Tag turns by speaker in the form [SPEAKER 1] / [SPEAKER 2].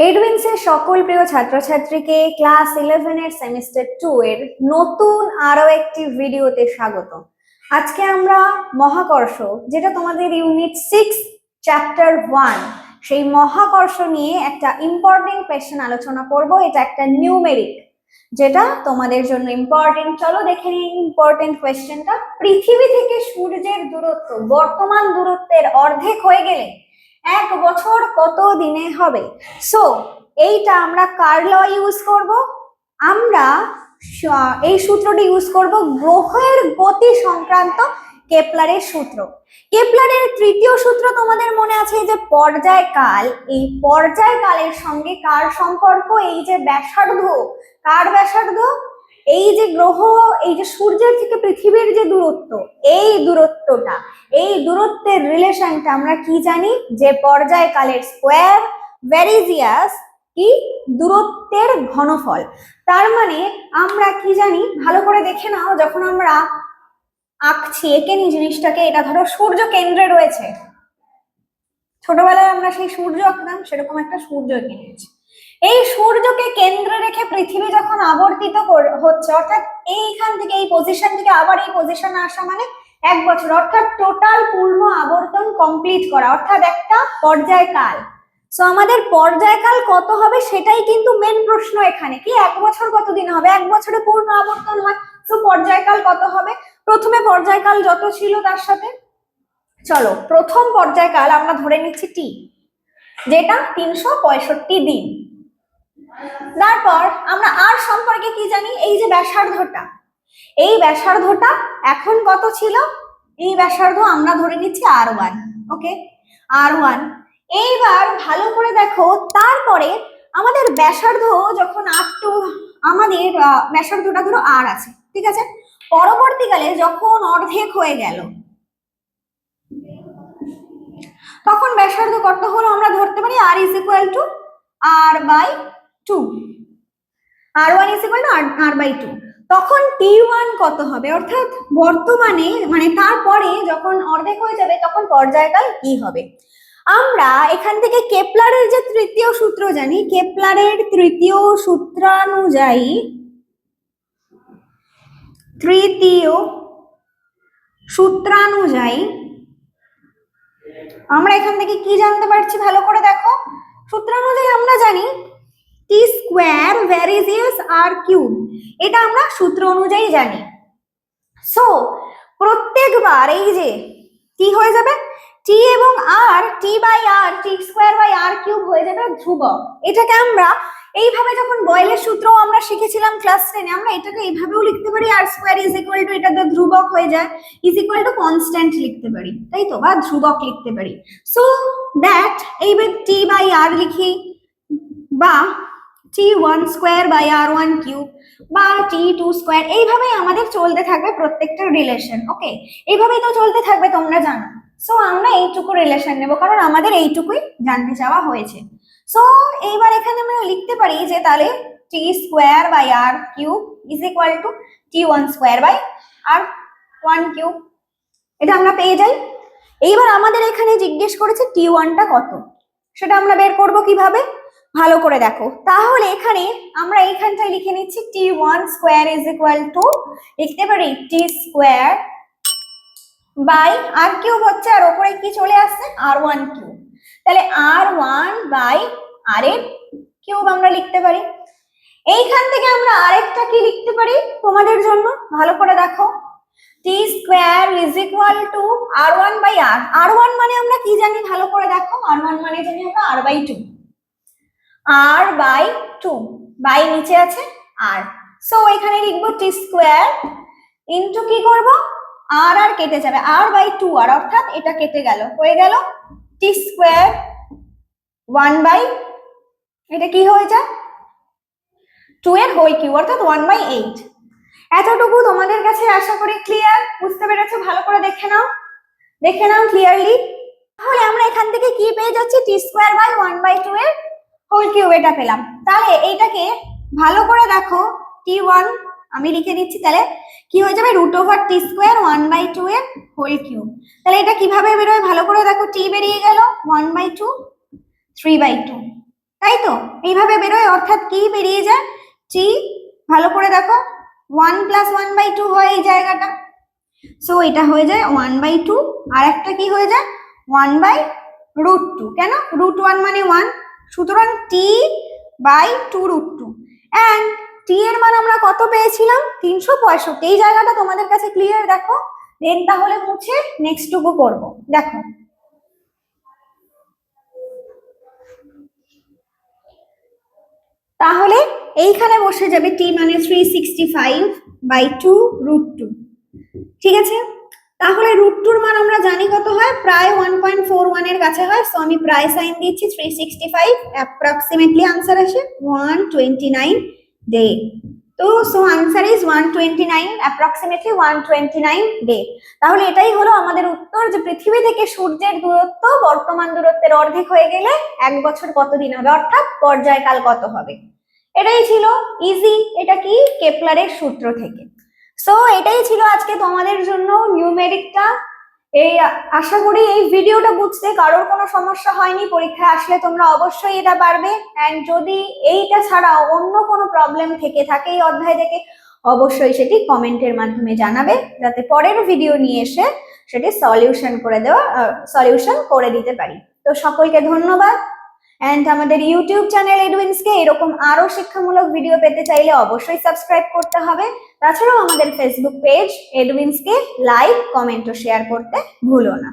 [SPEAKER 1] এডউইন্সের সকল প্রিয় ছাত্রছাত্রীকে ক্লাস 11 এর সেমিস্টার 2 এর নতুন আরো একটি ভিডিওতে স্বাগত। আজকে আমরা মহাকর্ষ, যেটা তোমাদের ইউনিট 6 চ্যাপ্টার 1, সেই মহাকর্ষ নিয়ে একটা ইম্পর্টেন্ট কোয়েশ্চেন আলোচনা করব। এটা একটা নিউমেরিক, যেটা তোমাদের জন্য ইম্পর্টেন্ট। চলো দেখে নিই ইম্পর্টেন্ট কোয়েশ্চেনটা। পৃথিবী থেকে সূর্যের দূরত্ব বর্তমান দূরত্বের অর্ধেক হয়ে গেলে 1 বছর কত দিনে হবে? সো এইটা আমরা কার ল ইউজ করব? আমরা এই সূত্রটি ইউজ করব গ্রহের গতি সংক্রান্ত কেপলারের সূত্র। কেপলারের তৃতীয় সূত্র তোমাদের মনে আছে, যে পর্যায়কাল। এই পর্যায়কালের সঙ্গে কার সম্পর্ক? এই যে ব্যাসার্ধ, কার ব্যাসার্ধ? এই যে গ্রহ, এই যে সূর্যের থেকে পৃথিবীর যে দূরত্ব, এই দূরত্বটা, এই দূরত্বের রিলেশনটা আমরা কি জানি? যে পর্যায়কালের স্কোয়ার ভ্যারিজিয়াস কি দূরত্বের ঘনফল। তার মানে আমরা কি জানি, ভালো করে দেখে নাও। যখন আমরা আঁকছি, এঁকে নি জিনিসটাকে, এটা ধরো সূর্য কেন্দ্রে রয়েছে। ছোটবেলায় আমরা সেই সূর্য আঁকতাম, সেরকম একটা সূর্য এঁকে নিয়েছি। এই সূর্যকে কেন্দ্রে রেখে পৃথিবী যখন আবর্তিত হচ্ছে, অর্থাৎ এইখান থেকে, এই পজিশন থেকে আবার এই পজিশনে আসা, মানে 1 বছর, অর্থাৎ টোটাল পূর্ণ আবর্তন কমপ্লিট করা, অর্থাৎ একটা পর্যায়কাল। সো আমাদের পর্যায়কাল কত হবে সেটাই কিন্তু মেন প্রশ্ন এখানে। কি 1 বছর কতদিন হবে? 1 বছরে পূর্ণ আবর্তন হয়। সো পর্যায়কাল কত হবে? প্রথমে পর্যায়কাল যত ছিল তার সাথে, চলো প্রথম পর্যায়কাল আমরা ধরে নিচ্ছি টি, যেটা 365 দিন। তারপর আমরা আর সম্পর্কে কি জানি? এই যে ব্যাসার্ধটা, এই ব্যাসার্ধটা এখন কত ছিল? এই ব্যাসার্ধ আমরা ধরে নিচ্ছি R1। ওকে, R1। এইবার ভালো করে দেখো, তারপরে আমাদের ব্যাসার্ধ যখন R2, আমাদের ব্যাসার্ধটা ধরো R আছে, ঠিক আছে। পরবর্তীকালে যখন অর্ধেক হয়ে গেল, তখন ব্যাসার্ধ কত হলো? আমরা ধরতে পারি R is equal to R/2, R1 is equal to R/2। তখন T1 কত হবে? অর্থাৎ বর্তমানে, মানে তারপরে যখন অর্ধেক হয়ে যাবে, তখন পর্যায়কাল কি হবে? আমরা এখান থেকে কেপলারের যে তৃতীয় সূত্র জানি, কেপলারের তৃতীয় সূত্রানুযায়ী, আমরা এখান থেকে কি জানতে পারছি? ভালো করে দেখো, সূত্রানুযায়ী আমরা জানি টি স্কোয়ার ভ্যারিজিয়াস আর কিউব, এটা আমরা সূত্র অনুযায়ী জানি। সো প্রত্যেকবার এই যে টি হয়ে যাবে টি এবং আর, T by R, T square by R cube হয়ে যাবে ধ্রুবক। এটাকে আমরা এইভাবে, যখন বয়েলের সূত্র আমরা শিখেছিলাম ক্লাস 10-এ, আমরা এটাকে এইভাবেও লিখতে পারি, আর স্কোয়ার ইজ ইকুয়াল টু, এটা তো ধ্রুবক হয়ে যায়, ইজ ইকুয়াল টু কনস্ট্যান্ট লিখতে পারি, তাই তো, বা ধ্রুবক লিখতে পারি। সো দ্যাট এইবার টি বাই আর লিখি, বা T1 square by R1 cube, বা T2 স্কোয়ার, এইভাবেই আমাদের চলতে থাকবে প্রত্যেকটা রিলেশন। ওকে, এইভাবেই তো চলতে থাকবে, তোমরা জানো। সো আমরা এইটুকু রিলেশন নেব, কারণ আমাদের এইটুকুই জানতে চাওয়া হয়েছে। সো এইবার এখানে আমরা লিখতে পারি যে তাহলে T square by R cube is equal to T1 square by R1 cube, এটা আমরা পেয়ে যাই। এইবার আমাদের এখানে জিজ্ঞেস করেছে T1টা কত, সেটা আমরা বের করব কিভাবে? ভালো করে দেখো, তাহলে এখানে আমরা এইখানটায় লিখে নিচ্ছি T1 square is equal two, লিখতে পারি T square by R cube হচ্ছে, আর উপরে কি চলে আসছে? R1 cube. তাহলে R1 বাই আর এর কিউব আমরা লিখতে পারি। এইখান থেকে আমরা আরেকটা কি লিখতে পারি তোমাদের জন্য, ভালো করে দেখো, T square is equal to R1 by R. R1 মানে আমরা কি জানি? ভালো করে দেখো, R1 মানে জানি আমরা R/2, R/2, বাই নিচে আছে R। সো এখানে লিখবো T স্কোয়ার ইনটু কি করব? আর আর কেটে যাবে, R/2 আর, অর্থাৎ এটা কেটে গেল, হয়ে গেল T স্কোয়ার 1 বাই, এটা কি হয়ে যায়? 2 এর হোল কিউব, অর্থাৎ 1/8। এতটুকু তোমাদের কাছে আশা করি ক্লিয়ার, বুঝতে পেরেছো? ভালো করে দেখে নাও ক্লিয়ারলি। তাহলে আমরা এখান থেকে কি পেয়ে যাচ্ছি? T স্কোয়ার বাই 1/2 এর হোল কিউব, এটা পেলাম। তাহলে এইটাকে ভালো করে দেখো, T1 আমি লিখে দিচ্ছি, তাহলে কি হয়ে যাবে? √T স্কোয়ার 1/2 এর হোল কিউব। তাহলে এটা কিভাবে বেরোয়? ভালো করে দেখো, T বেরিয়ে গেল 1/2, 3/2, তাই তো? এইভাবে বেরোয়, অর্থাৎ কি বেরিয়ে যায়, টি, ভালো করে দেখো 1 + 1/2 হয় এই জায়গাটা। সো এটা হয়ে যায় 1/2, আর একটা কি হয়ে যায় 1/√2। কেন? √1 মানে 1, সুতরাং t/2√2। এন্ড টি এর মান আমরা কত পেয়েছিলাম? 365। এই জায়গাটা তোমাদের কাছে ক্লিয়ার? দেখো দেন তাহলে মুছে নেক্সট টুকু করব। দেখো তাহলে এইখানে বসে যাবে টি মানে 365/2√2। ঠিক আছে, তাহলে √2 এর মান আমরা জানি কত হয়, প্রায় 1.41 এর কাছে হয়। সো আমি প্রায় সাইন দিচ্ছি, 365 অ্যাপ্রক্সিমেটলি आंसर আসে 129 ডে। তো so answer is 129, approximately 129 day. তাহলে এটাই হলো আমাদের উত্তর, যে পৃথিবী থেকে সূর্যের দূরত্ব বর্তমান দূরত্বের অর্ধেক হয়ে গেলে 1 বছর কত দিন হবে, অর্থাৎ পর্যায়কাল কত হবে। এটাই ছিল ইজি, এটা কি কেপলারের সূত্র থেকে। সো এটাই ছিল আজকে তোমাদের জন্য নিউমেরিকটা। এই আশা করি এই ভিডিওটা বুঝতে কারোর কোনো সমস্যা হয়নি। পরীক্ষায় আসলে তোমরা অবশ্যই এটা পারবে। এন্ড যদি এইটা ছাড়াও অন্য কোনো প্রবলেম থেকে থাকে এই অধ্যায় থেকে, অবশ্যই সেটি কমেন্টের মাধ্যমে জানাবে, যাতে পরের ভিডিও নিয়ে এসে সেটি সলিউশন করে দিতে পারি। তো সকলকে ধন্যবাদ। এন্ড আমাদের ইউটিউব চ্যানেল এডুইন্সকে এরকম আরো শিক্ষামূলক ভিডিও পেতে চাইলে অবশ্যই সাবস্ক্রাইব করতে হবে। তাছাড়াও আমাদের ফেসবুক পেজ এডুইন্সকে লাইক, কমেন্ট ও শেয়ার করতে ভুলো না।